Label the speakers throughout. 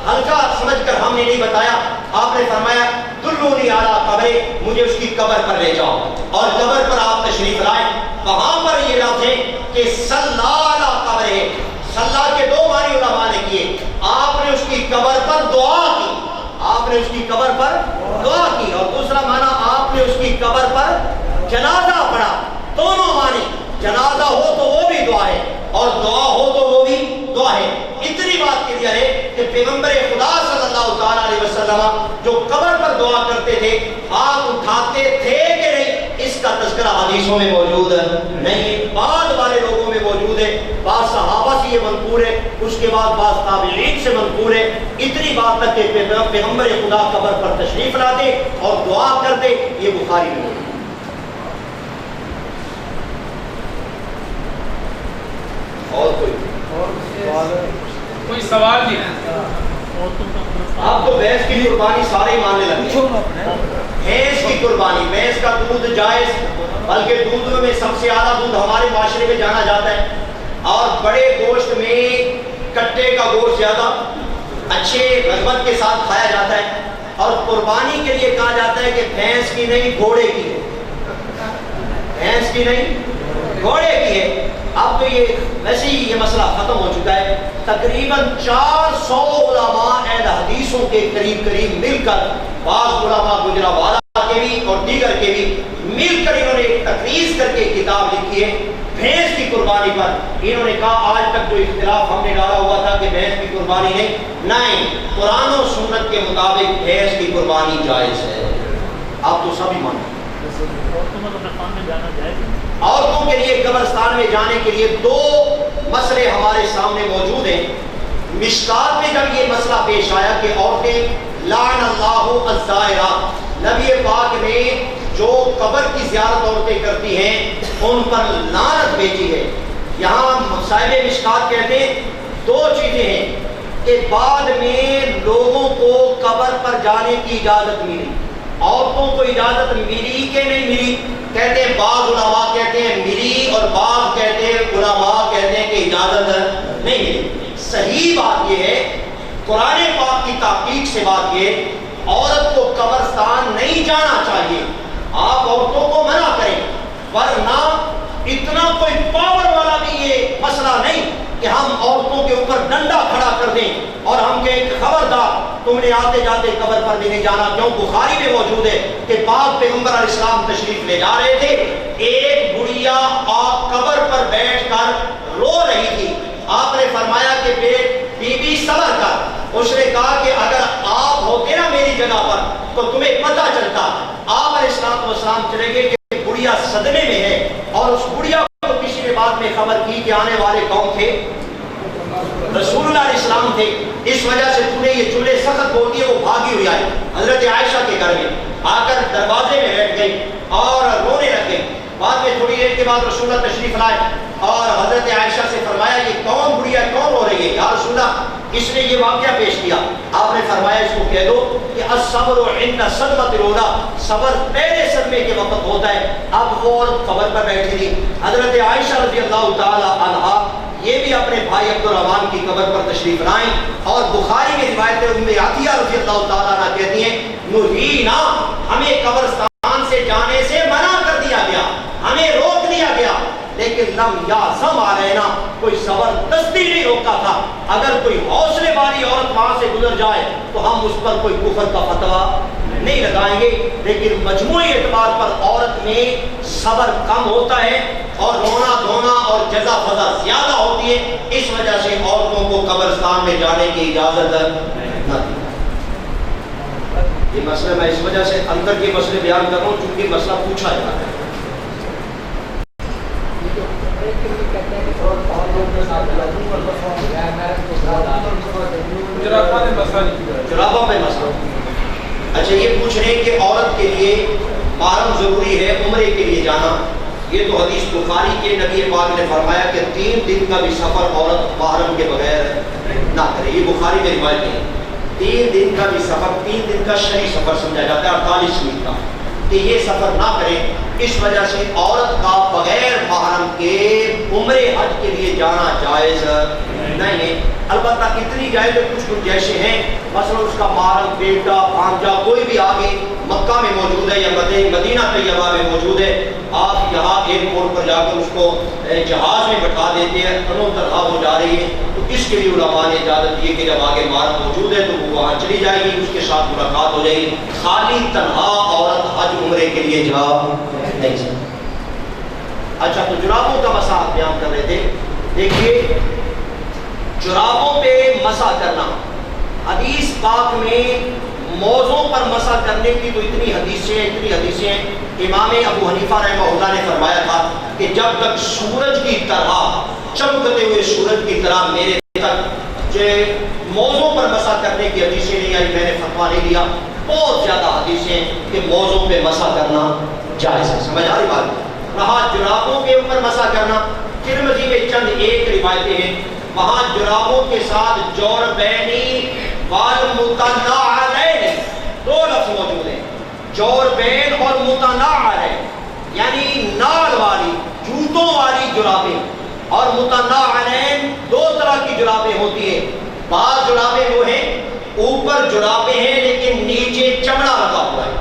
Speaker 1: ہلکا سمجھ کر ہم نے نہیں بتایا. آپ نے فرمایا دلونی اعلیٰ قبر، مجھے اس کی قبر پر لے جاؤ. اور قبر پر آپ تشریف لائے. وہاں پر یہ لفظ ہے کہ صلی علی قبر ہے. صلی کے دو معنی علماء نے کیے. آپ نے اس کی قبر پر دعا کی، آپ نے اس کی قبر پر دعا کی، اور دوسرا معنی آپ نے اس کی قبر پر جنازہ پڑھا. دونوں معنی، جنازہ ہو تو وہ بھی دعا ہے اور دعا ہو تو وہ بھی دعا ہے. اتنی بات کلیئر ہے کہ پیغمبر خدا صلی اللہ تعالیٰ علیہ وسلم جو قبر پر دعا کرتے تھے، ہاتھ اٹھاتے تھے کہ نہیں، اس کا تذکرہ حدیثوں میں موجود نہیں. بعد والے لوگوں میں موجود ہے، بعض صحابہ سے یہ منقول ہے، اس کے بعد بعض تابعین سے منقول ہے. اتنی بات تک کہ پیغمبر خدا قبر پر تشریف لاتے اور دعا کرتے. یہ بخاری میں موجود. اور
Speaker 2: کوئی سوال نہیں.
Speaker 1: آپ تو بھینس کی قربانی سارے ماننے لگے. بھینس کی قربانی، بھینس کا دودھ جائز، بلکہ دودھوں میں سب سے اعلیٰ دودھ ہمارے معاشرے میں جانا جاتا ہے. اور بڑے گوشت میں کٹے کا گوشت زیادہ اچھے رغبت کے ساتھ کھایا جاتا ہے. اور قربانی کے لیے کہا جاتا ہے کہ بھینس کی نہیں گھوڑے کی ہے، بھینس کی نہیں گھوڑے کی ہے. اب تو یہ ویسے ہی یہ مسئلہ ختم ہو چکا ہے. تقریباً 400 علماء اہل حدیثوں کے قریب مل کر، بعض علماء گجرانوالہ کے بھی اور دیگر کے بھی مل کر انہوں نے ایک تقریر کر کے کتاب لکھی ہے بھینس کی قربانی پر. انہوں نے کہا آج تک جو اختلاف ہم نے ڈالا ہوا تھا کہ بھینس کی قربانی نہیں، قرآن و سنت کے مطابق بھینس کی قربانی جائز ہے. آپ تو سبھی مانتے. عورتوں کے لیے قبرستان میں جانے کے لیے دو مسئلے ہمارے سامنے موجود ہیں. مشکات میں جب یہ مسئلہ پیش آیا کہ عورتیں لعن اللہ الزائرات، نبی پاک نے جو قبر کی زیارت عورتیں کرتی ہیں ان پر لعنت بھیجی ہے. یہاں صاحب مشکات کہتے ہیں دو چیزیں ہیں کہ بعد میں لوگوں کو قبر پر جانے کی اجازت ملی. عورتوں کو اجازت ملی کہ نہیں ملی؟ کہتے ہیں بعض علماء کہتے ہیں ملی اور بعض کہتے ہیں علماء کہتے ہیں کہ اجازت نہیں ملی. صحیح بات یہ ہے، قرآن پاک کی تحقیق سے بات یہ، عورت کو قبرستان نہیں جانا چاہیے. آپ عورتوں کو منع کریں، ورنہ اتنا کوئی پاور والا بھی یہ مسئلہ نہیں کہ ہم عورتوں کے اوپر ڈنڈا کھڑا کر دیں اور ہم کہیں خبردار تم نے آتے جاتے قبر پر بھی نہیں جانا. کیوں؟ بخاری میں موجود ہے کہ پاک پیغمبر علیہ السلام تشریف لے جا رہے تھے، ایک بڑھیا قبر پر بیٹھ کر رو رہی تھی. آپ نے فرمایا کہ بی بی صبر کر. اس نے کہا کہ اگر آپ ہوتے نا میری جگہ پر تو تمہیں پتہ چلتا. آپ علیہ السلام چلے گئے کہ بڑھیا صدمے میں ہے، اور اس بڑھیا کو کسی نے بعد میں خبر کی کہ آنے والے کون تھے؟ رسول اللہ علیہ السلام تھے. اس وجہ سے تو نے یہ جملے سخت بولتی ہے. وہ بھاگی ہوئی آئی حضرت عائشہ کے گھر میں، آ کر دروازے میں بیٹھ گئی اور رونے لگ گئی. بعد میں تھوڑی دیر کے بعد رسول اللہ تشریف لائے اور حضرت عائشہ سے فرمایا یہ کون بڑھیا کون رو رہی ہے؟ یا رسول اللہ اس نے یہ واقعہ پیش کیا. آپ نے فرمایا اس کو کہہ دو کہ الصبر عند صدمۃ الاولیٰ، صبر پہلے صدمے کے وقت ہوتا ہے. اب وہ عورت قبر پر بیٹھی تھی. حضرت عائشہ رضی اللہ تعالی عنہا یہ بھی اپنے بھائی عبد الرحمن کی قبر پر تشریف لائیں، اور بخاری میں روایت ہے ام عطیہ رضی اللہ تعالیٰ عنہ کہتی ہیں نہینا، ہمیں قبرستان سے جانے سے منع کر دیا گیا، ہمیں روک دیا گیا، لیکن لم یعزم علینا، کوئی زبردستی نہیں روکا تھا. اگر کوئی حوصلے والی عورت وہاں سے گزر جائے تو ہم اس پر کوئی کفر کا فتویٰ نہیں لگائیں گے. لیکن مجموعی اعتبار پر عورت میں صبر کم ہوتا ہے اور رونا دھونا اور جزا فضا زیادہ ہوتی ہے. اس وجہ سے عورتوں کو قبرستان میں جانے کی اجازت نہ دی. یہ مسئلہ میں اس وجہ سے اندر کے مسئلے بیان کر رہا ہوں چونکہ مسئلہ پوچھا جاتا ہے. جرابہ میں مسئلہ. اچھا یہ پوچھ رہے ہیں کہ عورت کے لیے محرم ضروری ہے عمرے کے لیے جانا. یہ تو حدیث بخاری کے نبی پاک نے فرمایا کہ 3 دن کا بھی سفر عورت محرم کے بغیر نہ کرے. یہ بخاری میں روایت ہے. 3 دن کا بھی سفر، 3 دن کا شرعی سفر سمجھا جاتا ہے 48 منٹ کا، کہ یہ سفر نہ کرے. اس وجہ سے عورت کا بغیر محرم کے عمرے حج کے لیے جانا جائز نہیں ہے. البتہ اتنی جائز کچھ گنجائشیں ہیں، مثلا اس کا محرم، بیٹا، بھانجا کوئی بھی آگے مکہ میں موجود ہے یا مدینہ طیبہ میں موجود ہے، آپ یہاں ایئرپورٹ پر جا کر اس کو جہاز میں بٹھا دیتے ہیں، انہوں تنہا ہو جا رہی ہے، تو اس کے لیے علماء نے اجازت دی کہ جب آگے محرم موجود ہے تو وہ وہاں چلی جائے گی، اس کے ساتھ ملاقات ہو جائے گی، خالی تنہا عورت حج عمرے کے لیے جا نہیں سکتی۔ اچھا، تو جرابوں کا مسح بیان کر رہے تھے۔ دیکھیے جرابوں پہ مسح کرنا، حدیث پاک میں موزوں پر مسح کرنے کی تو اتنی حدیثیں ہیں۔ امام ابو حنیفہ رحمہ اللہ نے فرمایا تھا کہ جب تک سورج کی طرح، چمکتے ہوئے سورج کی طرح میرے تک موزوں پر مسح کرنے کی حدیثیں نہیں آئی، میں نے فتویٰ نہیں دیا۔ بہت زیادہ حدیثیں کہ موزوں پہ مسح کرنا جائز ہے، سمجھ آ رہی بات؟ رہا جرابوں کے اوپر مسح کرنا، ترمذی میں چند ایک روایتیں ہیں، وہاں جرابوں کے ساتھ جوربینی والمتناعلین دو لفظ موجود ہیں، جوربین اور متناعلین، یعنی نال والی، جوتوں والی جرابیں، اور متناعلین دو طرح کی جرابیں ہوتی ہیں۔ بعض جرابیں وہ ہیں اوپر جرابیں ہیں لیکن نیچے چمڑا لگا ہوا ہے،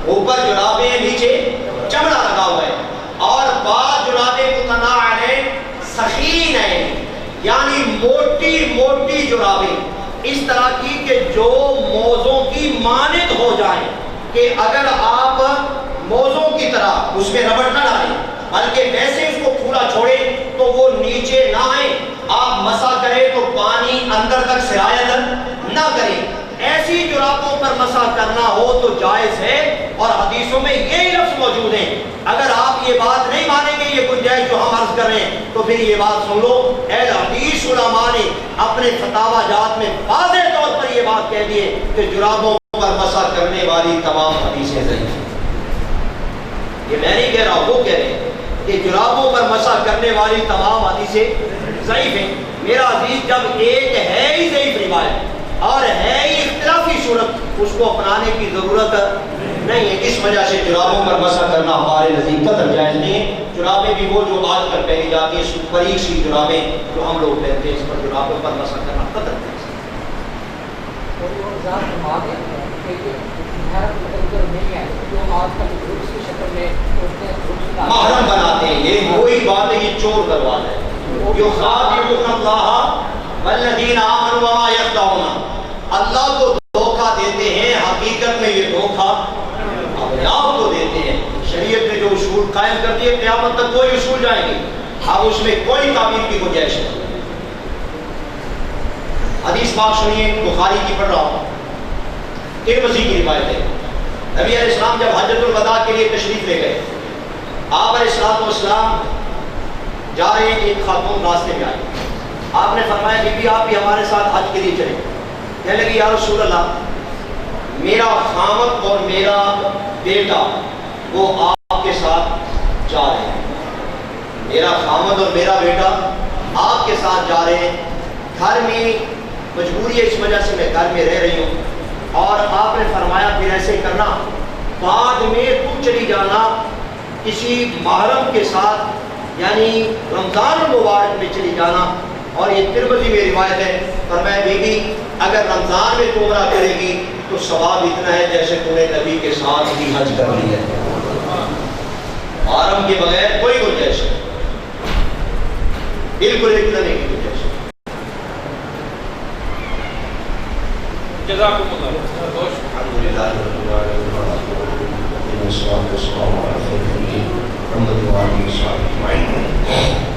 Speaker 1: اوپر جرابیں ہیں نیچے چمڑا لگا ہوا ہے، اور بعض جرابیں متناعلین سخین ہیں، یعنی موٹی موٹی جرابیں، اس طرح کی کہ جو موزوں کی مانند ہو جائیں، کہ اگر آپ موزوں کی طرح اس میں ربڑ نہ ڈالیں بلکہ ویسے اس کو کھلا چھوڑیں تو وہ نیچے نہ آئیں، آپ مسح کریں تو پانی اندر تک سرایت نہ کریں، ایسی جرابوں پر مسح کرنا ہو تو جائز ہے، اور حدیثوں میں یہی لفظ موجود ہیں۔ اگر آپ یہ بات نہیں مانیں گے یہ گنجائش جو ہم عرض کر رہے ہیں تو پھر یہ بات سن لو، اہل حدیث علماء نے اپنے فتاوی جات میں واضح طور پر یہ بات کہہ دی ہے کہ جرابوں پر مسح کرنے والی تمام حدیثیں ضعیف ہیں۔ یہ میں نہیں کہہ رہا، وہ کہہ رہے ہیں کہ جرابوں پر مسح کرنے والی تمام حدیثیں ضعیف ہیں۔ میرا عزیز، جب ایک ہے ہی ضعیف روایت اور ہے ہی اختلافی صورت، اس کو اپنانے کی ضرورت نہیں ہے۔ اس وجہ سے جرابوں پر مسح کرنا ہمارے نزدیک قطعاً جائز نہیں ہے۔ جرابیں بھی وہ جو آج کل پہنی جاتی ہیں، سپری سی جرابیں جو ہم لوگ پہنتے ہیں، اس پر جرابوں پر مسح کرنا قطعاً جائز ہے۔ محرم بناتے ہیں، یہ وہی بات ہے، یہ چور دروازہ ہے۔ یخادعون اللہ والذین آمنوا وما یخدعون، اللہ کو دھوکہ دیتے ہیں، حقیقت میں یہ دھوکہ اپنے آپ کو دیتے ہیں۔ شریعت نے جو اصول قائم کر دیے قیامت تک کوئی اصول جائیں گے، اب اس میں کوئی تعبیر کی گنجائش نہیں۔ حدیث پاک سنیے، بخاری کی پڑھ رہا ہوں، ترمذی کی روایت ہے۔ نبی علیہ السلام جب حجۃ الوداع کے لیے تشریف لے گئے، آپ علیہ السلام جا رہے ہیں، ایک خاتون راستے میں آئی، آپ نے فرمایا بی بی آپ بھی ہمارے ساتھ حج کے لیے چلیں۔ کہنے لگی یا رسول اللہ، میرا خامد اور میرا بیٹا وہ آپ کے ساتھ جا رہے ہیں، میرا خامد اور میرا بیٹا آپ کے ساتھ جا رہے ہیں، گھر میں مجبوری ہے، اس وجہ سے میں گھر میں رہ رہی ہوں، اور آپ نے فرمایا پھر ایسے کرنا، بعد میں تم چلی جانا کسی محرم کے ساتھ، یعنی رمضان المبارک میں چلی جانا۔ اور یہ ترمذی میں روایت ہے، فرمایا بی بی اگر رمضان میں تو عمرہ کرے گی تو ثواب اتنا ہے جیسے تم نے نبی کے ساتھ بھی حج کر لی ہے۔ محرم کے بغیر کوئی گنجائش نہیں، بالکل ایک نہیں کی گنجائش۔
Speaker 2: جزاکم اللہ۔
Speaker 1: الحمدللہ رب العالمین، والصلاۃ والسلام علی خیر خلقہ محمد وآلہ وصحبہ اجمعین۔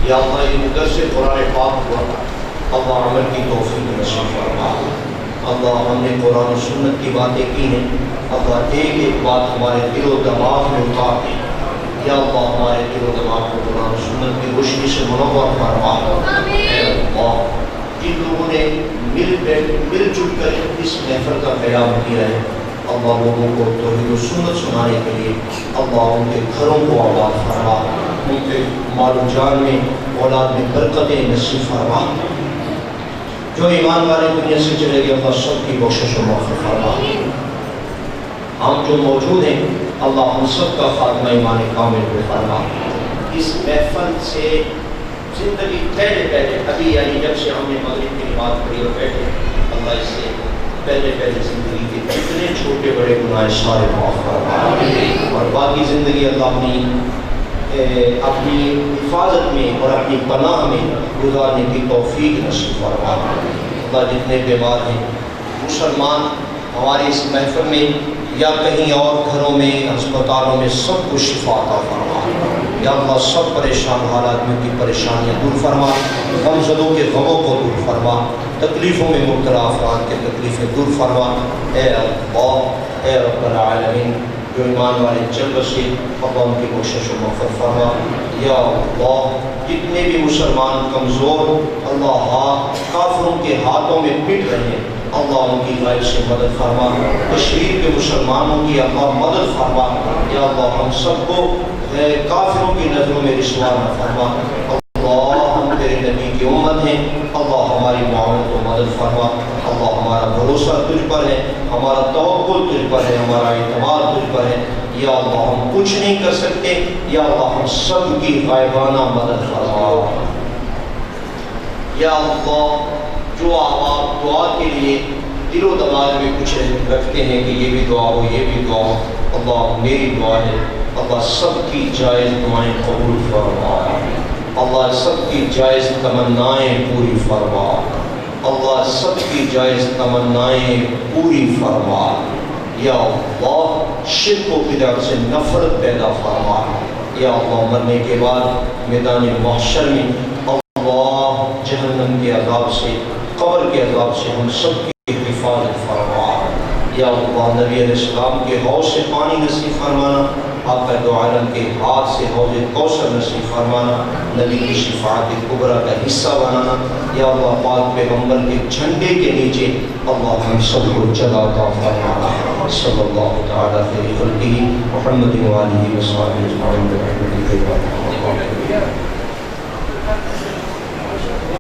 Speaker 1: یا اللہ، یہ مدرس قرآن پاک ہوا، اللہ عمل کی توفیق نصیب فرما۔ اللہ ہم نے قرآن و سنت کی باتیں کی ہیں، اللہ ایک ایک بات ہمارے دل و دماغ میں اتار دیں۔ یا اللہ ہمارے دل و دماغ کو قرآن و سنت کی روشنی سے منور فرما۔ اے اللہ، جن لوگوں نے مل جل کر اس محفل کا قیام کیا ہے، اللہ لوگوں کو توحید و سنت سنانے کے لیے اللہ ان کے گھروں کو آباد فرما، ان کے مال و جان میں اولاد میں برکتیں نصیب فرما۔ جو ایمان والے دنیا سے چلے گئے، اللہ سب کی بخشش و مغفرت فرما۔ ہم جو موجود ہیں، اللہ ہم سب کا خاتمہ ایمان کامل کو فرما۔ اس محفل سے زندگی پہلے ابھی یعنی جب سے ہم نے مغرب کی نماز پڑھی اور بیٹھے، اللہ اس سے پہلے زندگی کے جتنے چھوٹے بڑے گناہ سارے معاف فرمائے، اور باقی زندگی اللہ اپنی حفاظت میں اور اپنی پناہ میں گزارنے کی توفیق نصیب فرمائے۔ اللہ جتنے بیمار ہیں مسلمان ہمارے اس محفل میں یا کہیں اور گھروں میں ہسپتالوں میں سب کو شفا عطا فرما، یا اللہ سب پریشان حالات میں کی پریشانیاں دور فرما، غم زدوں کے غموں کو دور فرما، تکلیفوں میں مبتلا افراد کے تکلیفیں دور فرما۔ اے اللہ، اے رب العالمین، جو ایمان والے چل بسے اللہ ان کی کوشش و مغفرت فرما۔ یا اللہ، جتنے بھی مسلمان کمزور اللہ کافروں کے ہاتھوں میں پٹ رہے ہیں، اللہ ان کی غائب سے مدد فرما۔ کشمیر کے مسلمانوں کی اللہ مدد فرما۔ یا اللہ ہم سب کو کافروں کی نظروں میں رسوا نہ فرما۔ اللہ ہم تیرے نبی کی امت ہیں، اللہ ہماری معاونت و مدد فرما۔ اللہ ہمارا بھروسہ تجھ پر ہے، ہمارا توکل تجھ پر ہے، ہمارا اعتماد تجھ پر ہے۔ یا اللہ ہم کچھ نہیں کر سکتے، یا اللہ ہم سب کی غائبانہ مدد فرما۔ یا اللہ، جو آپ دعا کے لیے دل و دماغ میں کچھ رکھتے ہیں کہ یہ بھی دعا ہو، یہ بھی دعا ہو، اللہ میری دعا ہے اللہ سب کی جائز دعائیں قبول فرما، اللہ سب کی جائز تمنائیں پوری فرما، اللہ سب کی جائز تمنائیں پوری فرما۔ یا اللہ، شرک و بدعت سے نفرت پیدا فرما۔ یا اللہ، مرنے کے بعد میدان محشر میں اللہ جہنم کے عذاب سے، قبر کے عذاب سے ہم سب کی حفاظت فرما۔ یا اللہ، نبی علیہ السلام کے حوض سے پانی نصیب فرمانا، آپ کا دو عالم کے ہاتھ سے حوض کوثر نصیب فرمانا، نبی کی شفاعت کبریٰ کا حصہ بنانا۔ یا اللہ، پاک پیغمبر کے جھنڈے کے نیچے اللہ ہم سب کو جگہ عطا فرمانا۔ صلی اللہ تعالیٰ خیر خلقہ محمد و آلہ و صحبہ اجمعین برحمتہ یا ارحم الراحمین۔